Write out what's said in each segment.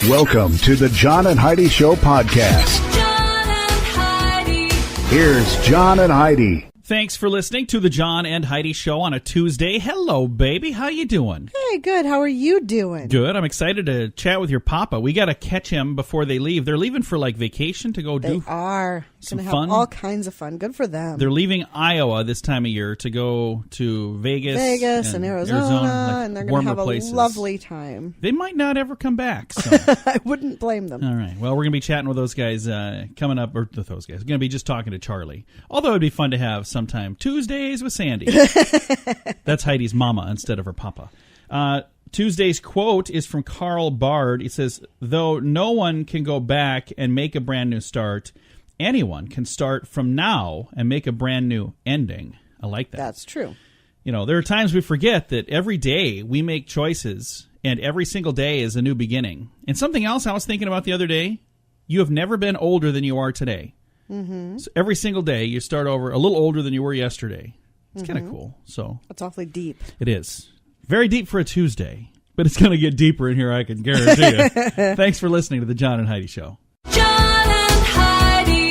Welcome to the John and Heidi Show podcast. John and Heidi. Here's John and Heidi. Thanks for listening to the John and Heidi Show on a Tuesday. Hello, baby. How you doing? Hey, good. How are you doing? Good. I'm excited to chat with your papa. We got to catch him before they leave. They're leaving for vacation to go They are. some Gonna fun. have all kinds of fun. Good for them. They're leaving Iowa this time of year to go to Vegas and Arizona, and they're going to have a lovely time. They might not ever come back. So. I wouldn't blame them. All right. Well, we're going to be chatting with those guys coming up, or with those guys. We're going to be just talking to Charlie. Although it'd be fun to have sometime Tuesdays with Sandy. That's Heidi's mama instead of her papa. Tuesday's quote is from Carl Bard. It says, "Though no one can go back and make a brand new start, anyone can start from now and make a brand new ending." I like that. That's true. You know, there are times we forget that every day we make choices, and every single day is a new beginning. And something else I was thinking about the other day, you have never been older than you are today. Mm-hmm. So every single day you start over a little older than you were yesterday. It's kind of cool. So That's awfully deep. it is. Very deep for a Tuesday, but it's going to get deeper in here, I can guarantee you. Thanks for listening to the John and Heidi Show. John and Heidi.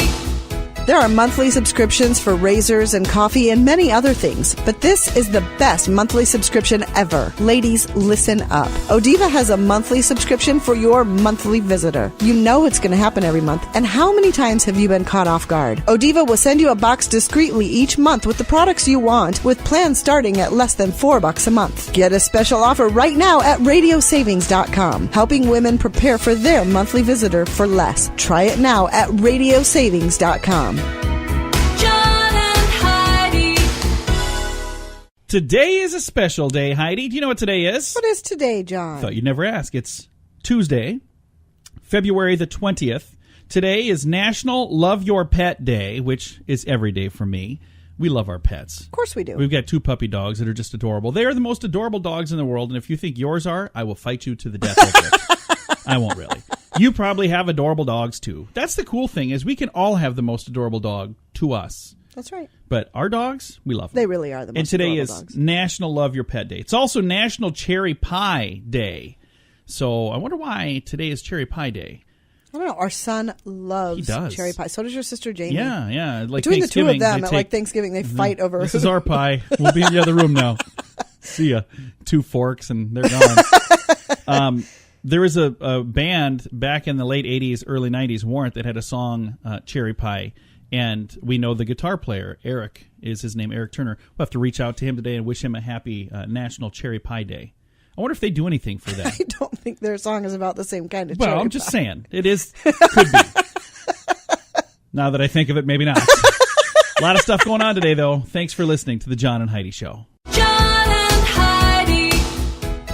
There are monthly subscriptions for razors and coffee and many other things, but this is the best monthly subscription ever. Ladies, listen up. Odiva has a monthly subscription for your monthly visitor. You know it's going to happen every month, and how many times have you been caught off guard? Odiva will send you a box discreetly each month with the products you want, with plans starting at less than $4 a month. Get a special offer right now at radiosavings.com, helping women prepare for their monthly visitor for less. Try it now at radiosavings.com. John and Heidi. Today is a special day, Heidi. Do you know what today is? What is today, John? Thought you'd never ask. It's Tuesday, February the 20th. Today is National Love Your Pet Day, which is every day for me. We love our pets. Of course we do. We've got 2 puppy dogs that are just adorable. They are the most adorable dogs in the world, and if you think yours are, I will fight you to the death over it. I won't really. You probably have adorable dogs, too. That's the cool thing, is we can all have the most adorable dog to us. That's right. But our dogs, we love them. They really are the most And today adorable is dogs. National Love Your Pet Day. It's also National Cherry Pie Day. So I wonder why today is Cherry Pie Day. I don't know. Our son loves cherry pie. So does your sister Jamie. Yeah. Like Between the two of Thanksgiving, them, they at Thanksgiving, they fight over. This is our pie. We'll be in the other room now. See ya. 2 forks and they're gone. There was a band back in the late 80s, early 90s, Warrant, that had a song, Cherry Pie. And we know the guitar player, Eric, is his name, Eric Turner. We'll have to reach out to him today and wish him a happy National Cherry Pie Day. I wonder if they do anything for that. I don't think their song is about the same kind of Well, cherry I'm just pie. saying. It is. Could be. Now that I think of it, maybe not. A lot of stuff going on today, though. Thanks for listening to the John and Heidi Show. John and Heidi.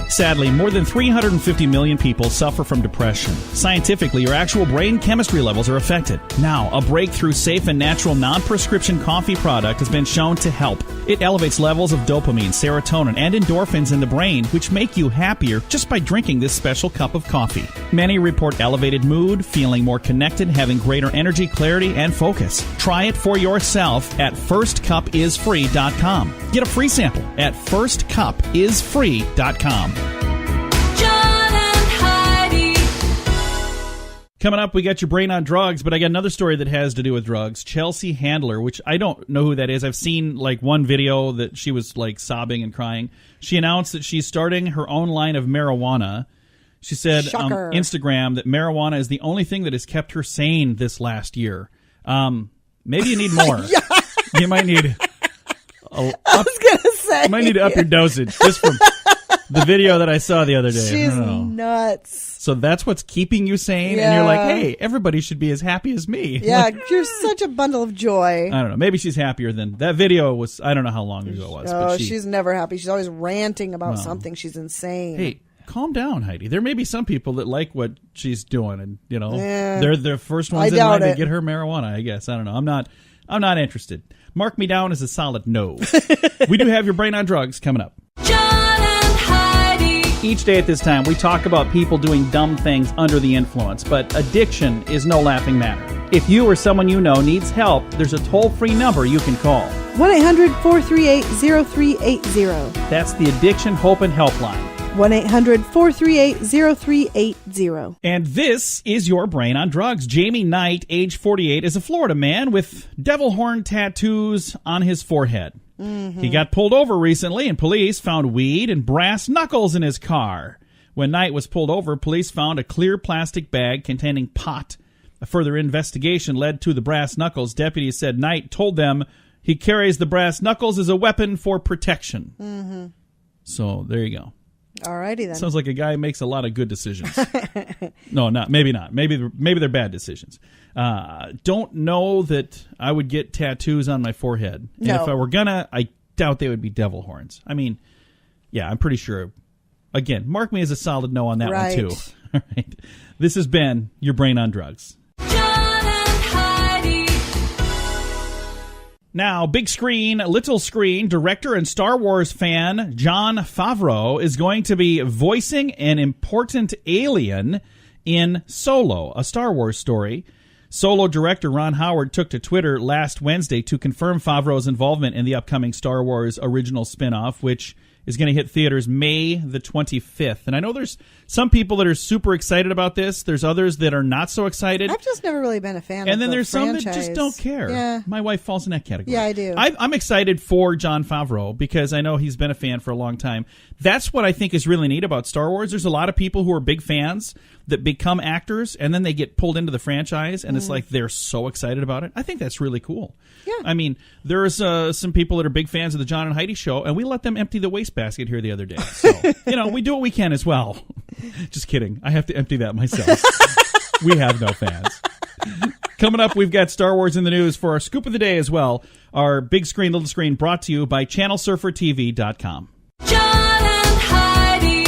Sadly, more than 350 million people suffer from depression. Scientifically, your actual brain chemistry levels are affected. Now, a breakthrough safe and natural non-prescription coffee product has been shown to help. It elevates levels of dopamine, serotonin, and endorphins in the brain, which make you happier just by drinking this special cup of coffee. Many report elevated mood, feeling more connected, having greater energy, clarity, and focus. Try it for yourself at firstcupisfree.com. Get a free sample at firstcupisfree.com. John and Heidi. Coming up, we got your brain on drugs, but I got another story that has to do with drugs. Chelsea Handler, which I don't know who that is. I've seen one video that she was sobbing and crying. She announced that she's starting her own line of marijuana. She said on Instagram that marijuana is the only thing that has kept her sane this last year. Maybe you need more. Yeah. You might need I was going to say. You might need to up your dosage just from the video that I saw the other day. She's nuts. So that's what's keeping you sane? Yeah. And you're like, hey, everybody should be as happy as me. Yeah, you're such a bundle of joy. I don't know. Maybe she's happier than... That video was... I don't know how long ago it was. Oh, but she's never happy. She's always ranting about something. She's insane. Hey, calm down, Heidi. There may be some people that like what she's doing, and, Yeah. they're the first ones in line to get her marijuana, I guess. I don't know. I'm not interested. Mark me down as a solid no. We do have your brain on drugs coming up. John and Heidi. Each day at this time, we talk about people doing dumb things under the influence, but addiction is no laughing matter. If you or someone you know needs help, there's a toll-free number you can call. 1-800-438-0380. That's the Addiction Hope and Helpline. 1-800-438-0380. And this is your brain on drugs. Jamie Knight, age 48, is a Florida man with devil horn tattoos on his forehead. He got pulled over recently, and police found weed and brass knuckles in his car. When Knight was pulled over, police found a clear plastic bag containing pot. A further investigation led to the brass knuckles. Deputies said Knight told them he carries the brass knuckles as a weapon for protection. So there you go. Alrighty then. Sounds like a guy who makes a lot of good decisions. No, maybe not. Maybe they're bad decisions. Don't know that I would get tattoos on my forehead. And No. if I were gonna, I doubt they would be devil horns. I mean, yeah, I'm pretty sure. Again, mark me as a solid no on that Right. one too. All right. This has been your brain on drugs. John and Heidi. Now, big screen, little screen, director and Star Wars fan Jon Favreau is going to be voicing an important alien in Solo, a Star Wars story. Solo director Ron Howard took to Twitter last Wednesday to confirm Favreau's involvement in the upcoming Star Wars original spin-off, which is going to hit theaters May the 25th. And I know there's some people that are super excited about this. There's others that are not so excited. I've just never really been a fan of And then the there's franchise. some that just don't care. Yeah. My wife falls in that category. Yeah, I do. I'm excited for Jon Favreau because I know he's been a fan for a long time. That's what I think is really neat about Star Wars. There's a lot of people who are big fans that become actors and then they get pulled into the franchise and it's like they're so excited about it. I think that's really cool. Yeah. I mean, there's some people that are big fans of the John and Heidi show, and we let them empty the wastebasket here the other day. So, we do what we can as well. Just kidding. I have to empty that myself. We have no fans. Coming up, we've got Star Wars in the news for our scoop of the day as well. Our big screen, little screen brought to you by ChannelSurferTV.com. John and Heidi.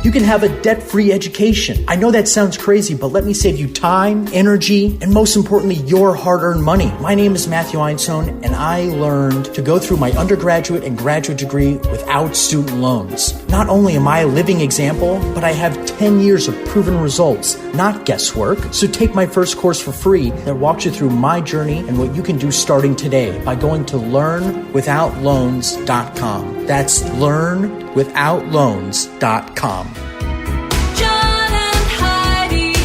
You can have a debt-free education. I know that sounds crazy, but let me save you time, energy, and most importantly, your hard-earned money. My name is Matthew Einstone, and I learned to go through my undergraduate and graduate degree without student loans. Not only am I a living example, but I have 10 years of proven results, not guesswork. So take my first course for free that walks you through my journey and what you can do starting today by going to learnwithoutloans.com. That's learnwithoutloans.com. John and Heidi.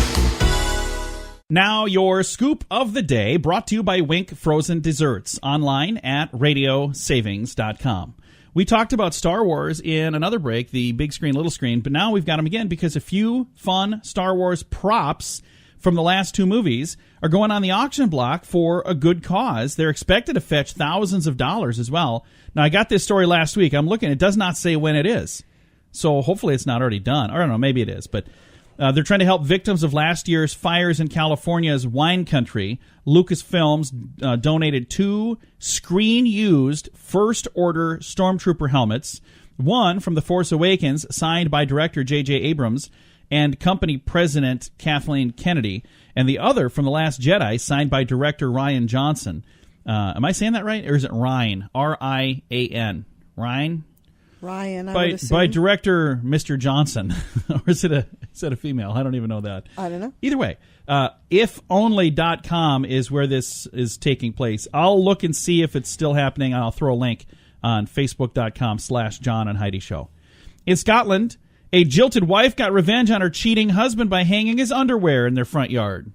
Now, your scoop of the day brought to you by Wink Frozen Desserts, online at radiosavings.com. We talked about Star Wars in another break, the big screen, little screen, but now we've got them again because a few fun Star Wars props from the last two movies are going on the auction block for a good cause. They're expected to fetch thousands of dollars as well. Now, I got this story last week. I'm looking. It does not say when it is. So hopefully it's not already done. I don't know. Maybe it is. But they're trying to help victims of last year's fires in California's wine country. Lucasfilms donated 2 screen-used first-order Stormtrooper helmets, one from The Force Awakens, signed by director J.J. Abrams and company president Kathleen Kennedy, and the other from The Last Jedi, signed by director Rian Johnson. Am I saying that right? Or is it Ryan? R-I-A-N. Ryan? Ryan, I would assume. By director Mr. Johnson. Or is it a female? I don't even know that. I don't know. Either way, ifonly.com is where this is taking place. I'll look and see if it's still happening, and I'll throw a link on facebook.com/John and Heidi Show. In Scotland, a jilted wife got revenge on her cheating husband by hanging his underwear in their front yard.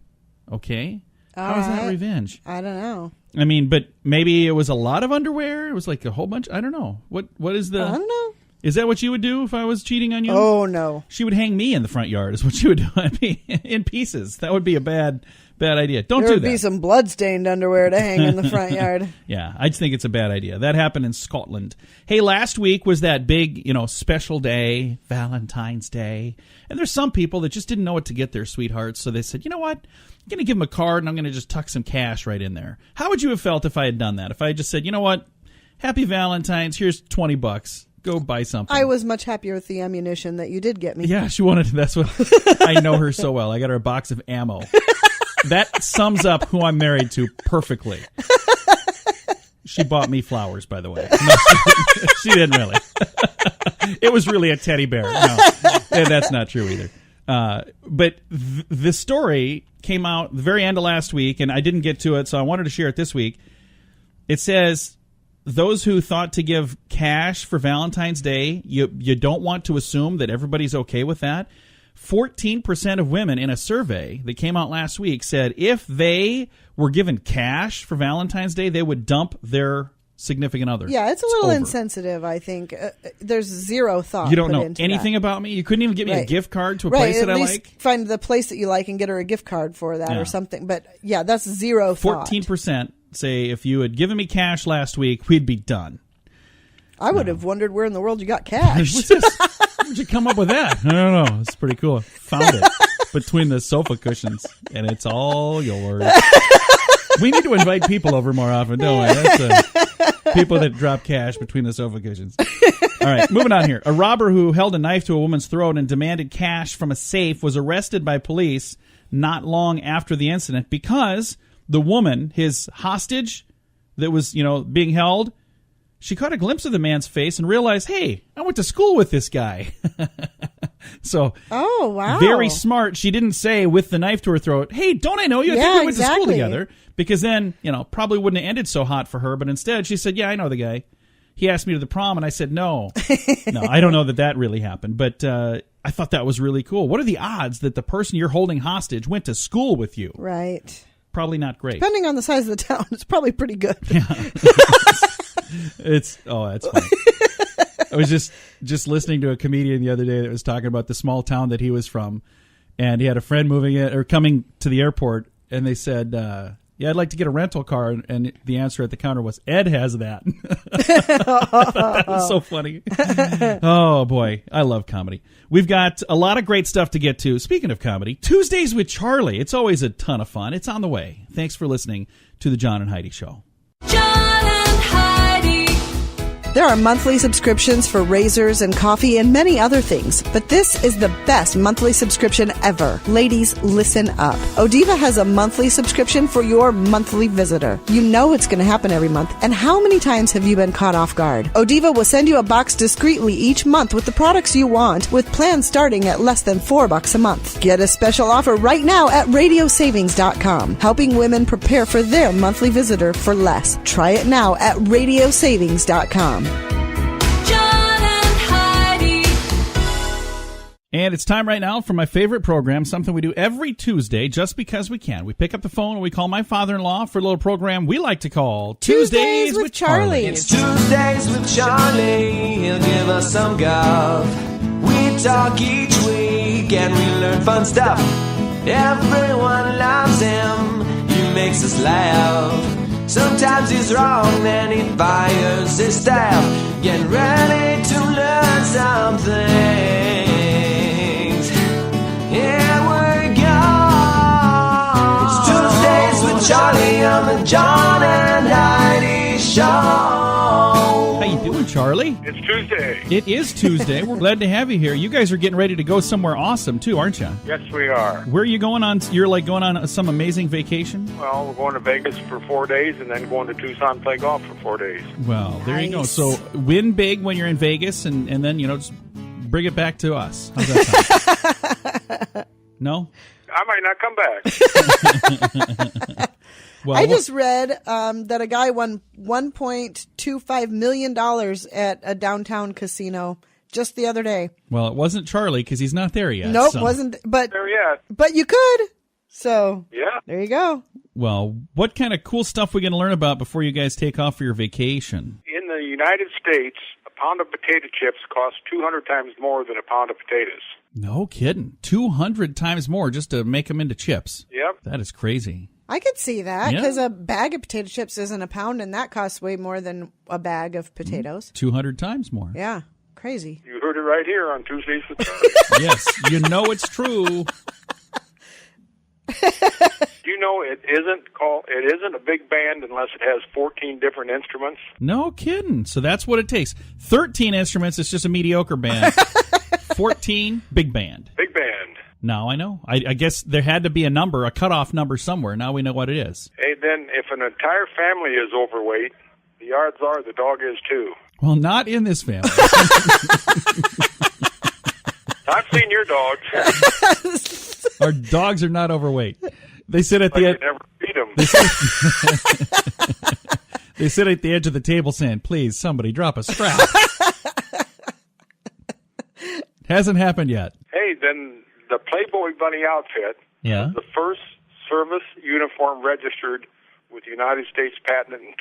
Okay. How is that right. revenge? I don't know. I mean, but maybe it was a lot of underwear. It was like a whole bunch. I don't know. What is the? I don't know. Is that what you would do if I was cheating on you? Oh, no. She would hang me in the front yard. Is what she would do. I'd be in pieces. That would be a bad idea. Don't There do would that. be some blood-stained underwear to hang in the front yard. Yeah, I just think it's a bad idea. That happened in Scotland. Hey, last week was that big, special day, Valentine's Day. And there's some people that just didn't know what to get their sweethearts, so they said, you know what? I'm going to give them a card, and I'm going to just tuck some cash right in there. How would you have felt if I had done that? If I had just said, you know what? Happy Valentine's. Here's $20. Go buy something. I was much happier with the ammunition that you did get me. Yeah, she wanted. That's what I know her so well. I got her a box of ammo. That sums up who I'm married to perfectly. She bought me flowers, by the way. No, she didn't really. It was really a teddy bear. No, that's not true either. But the story came out the very end of last week, and I didn't get to it, so I wanted to share it this week. It says, those who thought to give cash for Valentine's Day, you don't want to assume that everybody's okay with that. 14% of women in a survey that came out last week said if they were given cash for Valentine's Day, they would dump their significant other. Yeah, it's a little over. insensitive, I think. There's zero thought. You don't put know into anything that. about me? You couldn't even give me a Right. gift card to a Right, place at that I least like? find the place that you like and get her a gift card for that Yeah. or something. But yeah, that's zero thought. 14% say if you had given me cash last week, we'd be done. I would have wondered where in the world you got cash. What's this? Where'd you come up with that? I don't know. It's pretty cool. Found it between the sofa cushions, and it's all yours. We need to invite people over more often, don't we? That's people that drop cash between the sofa cushions. All right, moving on here. A robber who held a knife to a woman's throat and demanded cash from a safe was arrested by police not long after the incident because the woman, his hostage that was, being held, she caught a glimpse of the man's face and realized, hey, I went to school with this guy. So, Oh, wow. very smart. She didn't say with the knife to her throat, hey, don't I know you? I think Yeah, we went to school exactly. together. Because then, probably wouldn't have ended so hot for her. But instead, she said, yeah, I know the guy. He asked me to the prom, and I said no. No, I don't know that really happened. But I thought that was really cool. What are the odds that the person you're holding hostage went to school with you? Right. Probably not great. Depending on the size of the town, it's probably pretty good. That's funny. I was just listening to a comedian the other day that was talking about the small town that he was from, and he had a friend coming to the airport, and they said, yeah, I'd like to get a rental car, and the answer at the counter was, Ed has that. I thought that was so funny. Oh, boy. I love comedy. We've got a lot of great stuff to get to. Speaking of comedy, Tuesdays with Charlie. It's always a ton of fun. It's on the way. Thanks for listening to the John and Heidi Show. John and Heidi. There are monthly subscriptions for razors and coffee and many other things, but this is the best monthly subscription ever. Ladies, listen up. Odiva has a monthly subscription for your monthly visitor. You know it's going to happen every month, and how many times have you been caught off guard? Odiva will send you a box discreetly each month with the products you want, with plans starting at less than $4 a month. Get a special offer right now at radiosavings.com, helping women prepare for their monthly visitor for less. Try it now at radiosavings.com. John and Heidi. And it's time right now for my favorite program, something we do every Tuesday just because we can. We pick up the phone and we call my father-in-law for a little program we like to call Tuesdays with Charlie. It's Tuesdays with Charlie. He'll give us some golf. We talk each week and we learn fun stuff. Everyone loves him. He makes us laugh. Sometimes he's wrong, then he fires his staff. Get ready to learn some things. Here we go. It's Tuesdays with Charlie on the John and Heidi Show. How you doing, Charlie? It's Tuesday. It is Tuesday. We're glad to have you here. You guys are getting ready to go somewhere awesome, too, aren't you? Yes, we are. Where are you going on? You're going on some amazing vacation? Well, we're going to Vegas for 4 days and then going to Tucson play golf for 4 days. Well, there you go. Nice. So win big when you're in Vegas and then, just bring it back to us. How's that sound? No? I might not come back. Well, I just read that a guy won $1.25 million at a downtown casino just the other day. well, it wasn't Charlie because he's not there yet. Nope, so- wasn't. But There yet. you could. So Yeah. there you go. Well, what kind of cool stuff we going to learn about before you guys take off for your vacation? In the United States, a pound of potato chips costs 200 times more than a pound of potatoes. No kidding. 200 times more just to make them into chips. Yep. That is crazy. I could see that Yeah. because a bag of potato chips isn't a pound, and that costs way more than a bag of potatoes. 200 times more. Yeah, crazy. You heard it right here on Tuesdays with Charlie. Yes, you know it's true. Do you know it isn't a big band unless it has 14 different instruments? No kidding. So that's what it takes. 13 instruments, it's just a mediocre band. 14, big band. Big band. Now I know. I guess there had to be a number, a cutoff number somewhere. Now we know what it is. Hey, then if an entire family is overweight, the odds are the dog is too. Well, not in this family. I've seen your dogs. Our dogs are not overweight. They sit at But the you end. never feed them. They sit at the edge of the table saying, please, somebody drop a scrap. Hasn't happened yet. Hey, then the Playboy Bunny outfit Yeah. was the first service uniform registered with the United States Patent and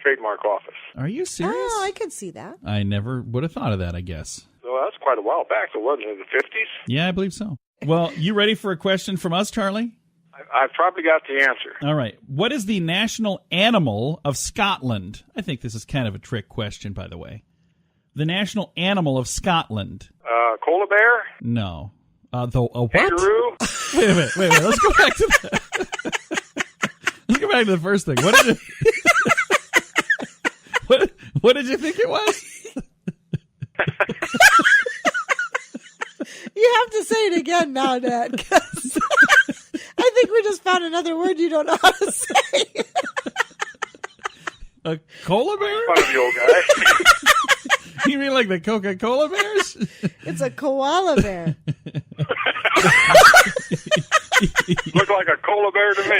Trademark Office. Are you serious? Oh, I could see that. I never would have thought of that, I guess. So that's quite a while back, so wasn't it in the 50s? Yeah, I believe so. Well, you ready for a question from us, Charlie? I've probably got the answer. All right. What is the national animal of Scotland? I think this is kind of a trick question, by the way. The national animal of Scotland. Koala bear? No. What? Kangaroo? Wait a minute. Let's go back to that. Let's go back to the first thing. What did it? What did you think it was? You have to say it again now, Dad, because I think we just found another word you don't know how to say. A koala bear? Fun of the old guy. You mean like the Coca-Cola bears? It's a koala bear. Look like a koala bear to me.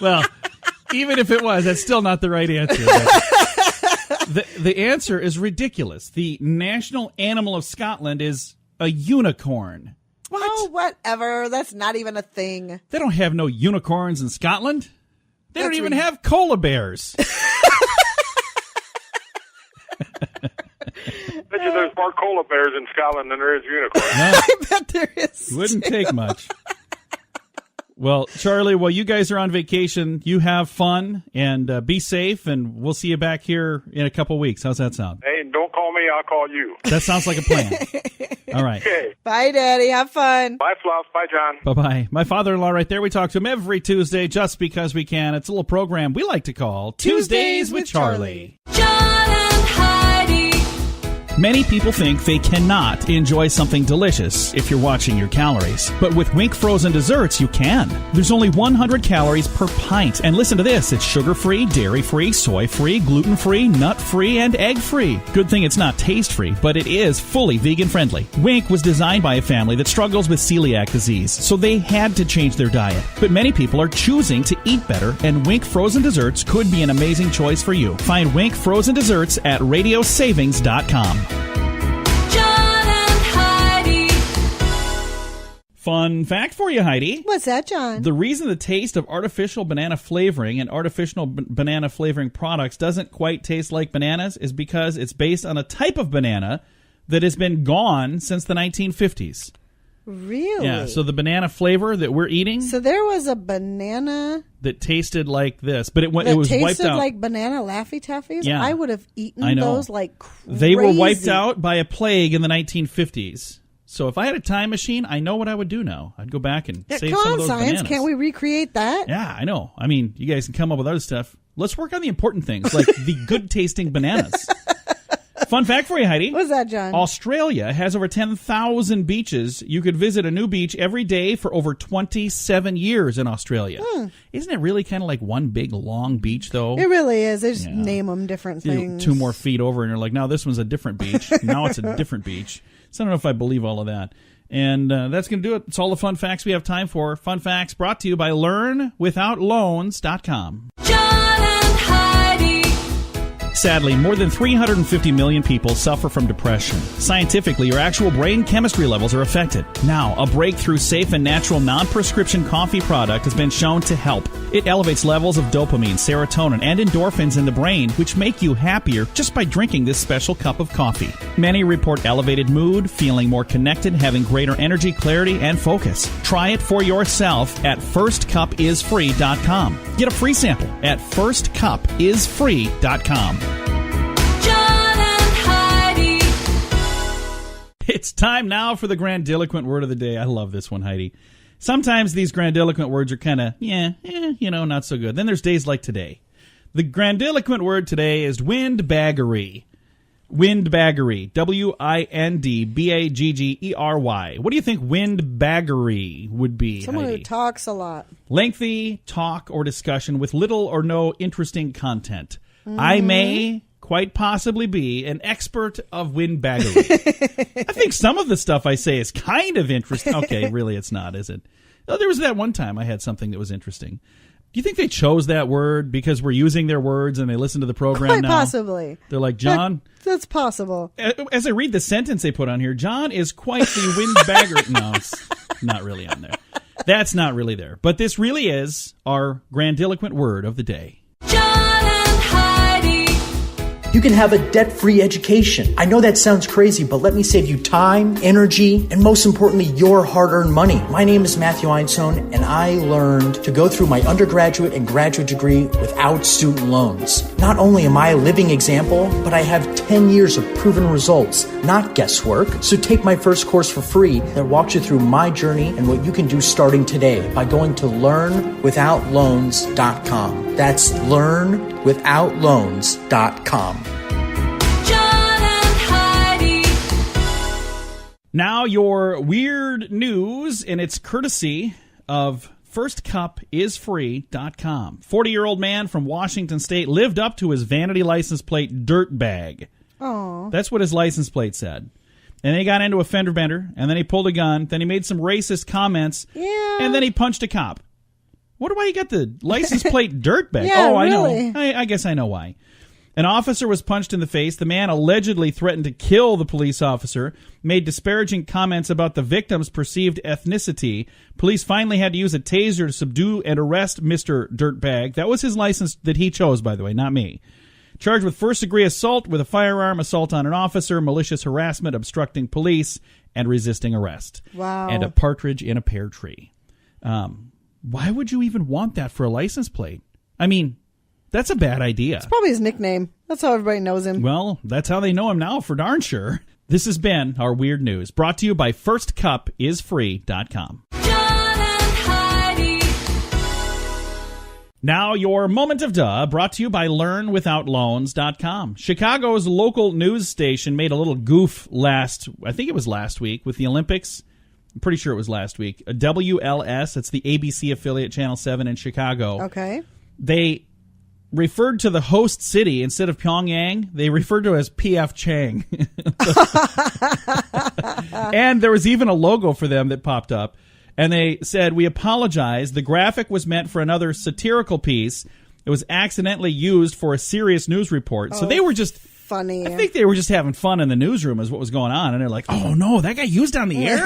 Well, even if it was, that's still not the right answer. The answer is ridiculous. The national animal of Scotland is a unicorn. What? Oh, whatever. That's not even a thing. They don't have no unicorns in Scotland. They don't even have koala bears. Bet you there's more koala bears in Scotland than there is unicorns. I bet there is. Wouldn't take much. Well, Charlie, while you guys are on vacation, you have fun and be safe, and we'll see you back here in a couple weeks. How's that sound? Hey, don't call me, I'll call you. That sounds like a plan. All right. Okay. Bye, Daddy. Have fun. Bye, Fluff. Bye, John. Bye-bye. My father-in-law right there, we talk to him every Tuesday just because we can. It's a little program we like to call Tuesdays with Charlie. John and Heidi. Many people think they cannot enjoy something delicious if you're watching your calories. But with Wink frozen desserts, you can. There's only 100 calories per pint. And listen to this. It's sugar-free, dairy-free, soy-free, gluten-free, nut-free, and egg-free. Good thing it's not taste-free, but it is fully vegan-friendly. Wink was designed by a family that struggles with celiac disease, so they had to change their diet. But many people are choosing to eat better, and Wink frozen desserts could be an amazing choice for you. Find Wink frozen desserts at radiosavings.com. Fun fact for you, Heidi. What's that, John? The reason the taste of artificial banana flavoring and artificial banana flavoring products doesn't quite taste like bananas is because it's based on a type of banana that has been gone since the 1950s. Really? Yeah, so the banana flavor that we're eating So there was a banana that tasted like this, but it that was wiped tasted out. like banana Laffy Taffies? Yeah. I would have eaten I know. those like crazy. They were wiped out by a plague in the 1950s. So if I had a time machine, I know what I would do now. I'd go back and Yeah, save come some on, of those science. bananas. Can't we recreate that? Yeah, I know. I mean, you guys can come up with other stuff. Let's work on the important things, like the good-tasting bananas. Fun fact for you, Heidi. What's that, John? Australia has over 10,000 beaches. You could visit a new beach every day for over 27 years in Australia. Isn't it really kind of like one big, long beach, though? It really is. They just Yeah. name them different You know, things. 2 more feet over, and you're like, now this one's a different beach. Now it's a different beach. So I don't know if I believe all of that. And that's going to do it. It's all the fun facts we have time for. Fun facts brought to you by LearnWithoutLoans.com. John and Heidi. Sadly, more than 350 million people suffer from depression. Scientifically, your actual brain chemistry levels are affected. Now, a breakthrough safe and natural non-prescription coffee product has been shown to help. It elevates levels of dopamine, serotonin, and endorphins in the brain, which make you happier just by drinking this special cup of coffee. Many report elevated mood, feeling more connected, having greater energy, clarity, and focus. Try it for yourself at firstcupisfree.com. Get a free sample at firstcupisfree.com. John and Heidi. It's time now for the grandiloquent word of the day. I love this one, Heidi. Sometimes these grandiloquent words are kind of, not so good. Then there's days like today. The grandiloquent word today is windbaggery. Windbaggery. Windbaggery. What do you think windbaggery would be, Someone Heidi? who talks a lot. Lengthy talk or discussion with little or no interesting content. I may quite possibly be an expert of windbaggery. I think some of the stuff I say is kind of interesting. Okay, really it's not, is it? Oh, there was that one time I had something that was interesting. Do you think they chose that word because we're using their words and they listen to the program Quite now? possibly. They're like, John. That's possible. As I read the sentence they put on here, John is quite the windbagger. No, it's not really on there. That's not really there. But this really is our grandiloquent word of the day. John and Heidi. You can have a debt-free education. I know that sounds crazy, but let me save you time, energy, and most importantly, your hard-earned money. My name is Matthew Einstone, and I learned to go through my undergraduate and graduate degree without student loans. Not only am I a living example, but I have 10 years of proven results, not guesswork. So take my first course for free that walks you through my journey and what you can do starting today by going to learnwithoutloans.com. That's learnwithoutloans.com. Now your weird news, and it's courtesy of firstcupisfree.com. 40-year-old man from Washington State lived up to his vanity license plate dirtbag. Oh. That's what his license plate said. And then he got into a fender bender, and then he pulled a gun, then he made some racist comments, and then he punched a cop. Wonder why he got the license plate dirtbag. Yeah, I really. know. I guess I know why. An officer was punched in the face. The man allegedly threatened to kill the police officer, made disparaging comments about the victim's perceived ethnicity. Police finally had to use a taser to subdue and arrest Mr. Dirtbag. That was his license that he chose, by the way, not me. Charged with first-degree assault with a firearm, assault on an officer, malicious harassment, obstructing police, and resisting arrest. Wow. And a partridge in a pear tree. Why would you even want that for a license plate? I mean, that's a bad idea. It's probably his nickname. That's how everybody knows him. Well, that's how they know him now for darn sure. This has been our Weird News, brought to you by firstcupisfree.com. John and Heidi. Now your moment of duh, brought to you by learnwithoutloans.com. Chicago's local news station made a little goof last week with the Olympics. I'm pretty sure it was last week. WLS, it's the ABC affiliate, Channel 7 in Chicago. Okay. They referred to the host city instead of Pyongyang. They referred to it as PF Chang. And there was even a logo for them that popped up. And they said, "We apologize. The graphic was meant for another satirical piece. It was accidentally used for a serious news report." So they were just funny. I think they were just having fun in the newsroom is what was going on. And they're like, "Oh, no, that got used on the air?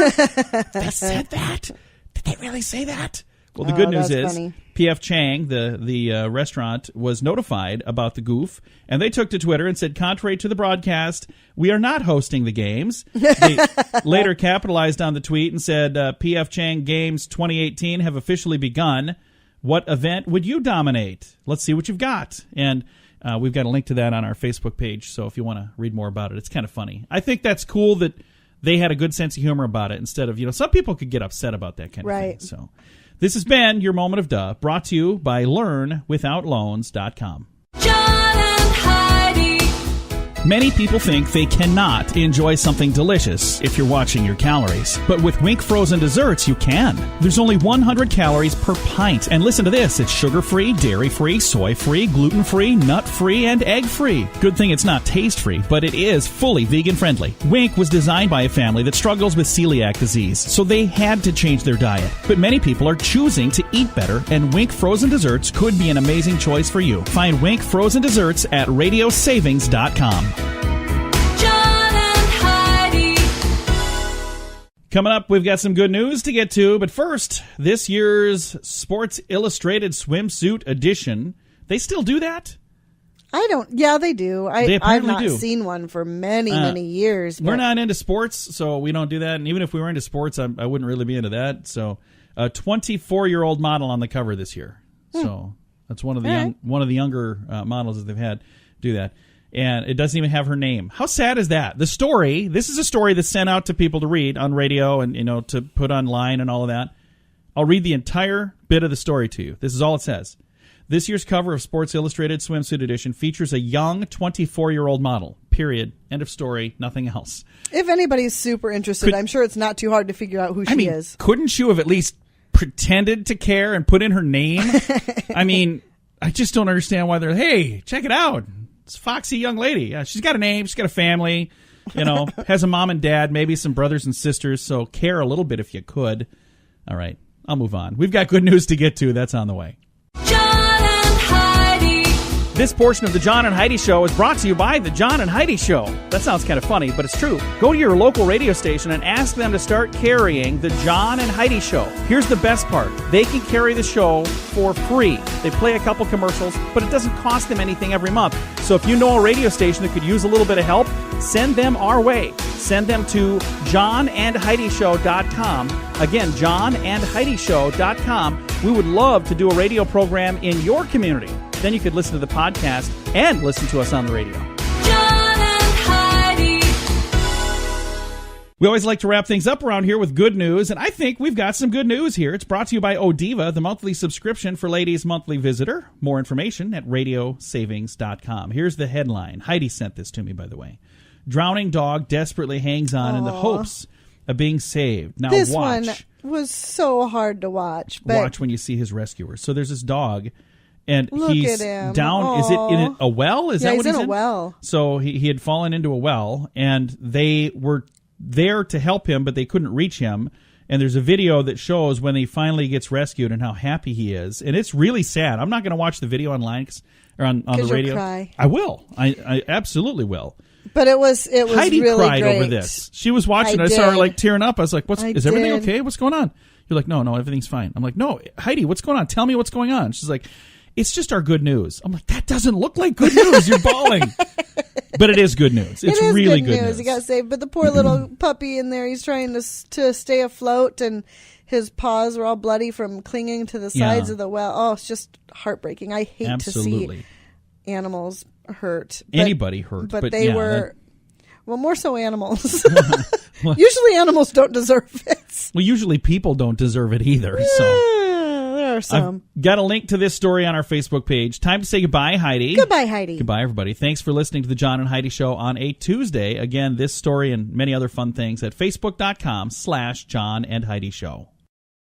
They said that? Did they really say that?" Well, the good news is funny. P.F. Chang, the restaurant, was notified about the goof, and they took to Twitter and said, "Contrary to the broadcast, we are not hosting the games." They later capitalized on the tweet and said, "P.F. Chang Games 2018 have officially begun. What event would you dominate? Let's see what you've got." And we've got a link to that on our Facebook page, so if you want to read more about it, it's kind of funny. I think that's cool that they had a good sense of humor about it instead of, some people could get upset about that kind of thing. So this has been your moment of duh, brought to you by learnwithoutloans.com. John and Heidi. Many people think they cannot enjoy something delicious if you're watching your calories. But with Wink frozen desserts, you can. There's only 100 calories per pint. And listen to this, it's sugar-free, dairy-free, soy-free, gluten-free, nut-free, and egg-free. Good thing it's not taste-free, but it is fully vegan-friendly. Wink was designed by a family that struggles with celiac disease, so they had to change their diet. But many people are choosing to eat better, and Wink frozen desserts could be an amazing choice for you. Find Wink frozen desserts at radiosavings.com. John and Heidi. Coming up, we've got some good news to get to, but first, this year's Sports Illustrated swimsuit edition. They still do that? Yeah, they do. They I've apparently not do. seen one for many years. We're but- not into sports, so we don't do that. And even if we were into sports, I wouldn't really be into that. So, a 24-year-old model on the cover this year. So that's one of the younger models that they've had do that. And it doesn't even have her name. How sad is that? The story, this is a story that's sent out to people to read on radio and, to put online and all of that. I'll read the entire bit of the story to you. This is all it says. This year's cover of Sports Illustrated Swimsuit Edition features a young 24-year-old model. Period. End of story. Nothing else. If anybody's super interested, I'm sure it's not too hard to figure out who she is. Couldn't you have at least pretended to care and put in her name? I mean, I just don't understand why they're, hey, check it out. It's a foxy young lady. Yeah, she's got a name. She's got a family. Has a mom and dad, maybe some brothers and sisters. So care a little bit if you could. All right. I'll move on. We've got good news to get to. That's on the way. John This portion of the John and Heidi Show is brought to you by the John and Heidi Show. That sounds kind of funny, but it's true. Go to your local radio station and ask them to start carrying the John and Heidi Show. Here's the best part. They can carry the show for free. They play a couple commercials, but it doesn't cost them anything every month. So if you know a radio station that could use a little bit of help, send them our way. Send them to johnandheidishow.com. Again, johnandheidishow.com. We would love to do a radio program in your community. Then you could listen to the podcast and listen to us on the radio. John and Heidi. We always like to wrap things up around here with good news, and I think we've got some good news here. It's brought to you by Odiva, the monthly subscription for ladies' monthly visitor. More information at radiosavings.com. Here's the headline. Heidi sent this to me, by the way. Drowning dog desperately hangs on in the hopes of being saved. Now This watch. one was so hard to watch. But Watch when you see his rescuer. So there's this dog, and Look he's at him. down. Aw. Is it in a well? Is Yeah, that what he's he's in a well. So he had fallen into a well, and they were there to help him, but they couldn't reach him. And there's a video that shows when he finally gets rescued and how happy he is. And it's really sad. I'm not going to watch the video online or on the you'll radio. cry. I will. I absolutely will. But it was Heidi really cried great. over this. She was watching. I I saw her did. like tearing up. I was like, is everything did. okay? What's going on? You're like, no, everything's fine. I'm like, no, Heidi, what's going on? Tell me what's going on. She's like, it's just our good news. I'm like, that doesn't look like good news. You're bawling. But it is good news. It's It is really good news. He got saved, but the poor little puppy in there, he's trying to stay afloat, and his paws were all bloody from clinging to the sides of the well. Oh, it's just heartbreaking. I hate Absolutely. to see animals hurt. But, Anybody hurt. But they yeah, were, well, more so animals. Usually animals don't deserve it. well, usually people don't deserve it either. So There are some. I've got a link to this story on our Facebook page. Time to say goodbye, Heidi. Goodbye, Heidi. Goodbye, everybody. Thanks for listening to the John and Heidi Show on a Tuesday. Again, this story and many other fun things at facebook.com/John and Heidi Show.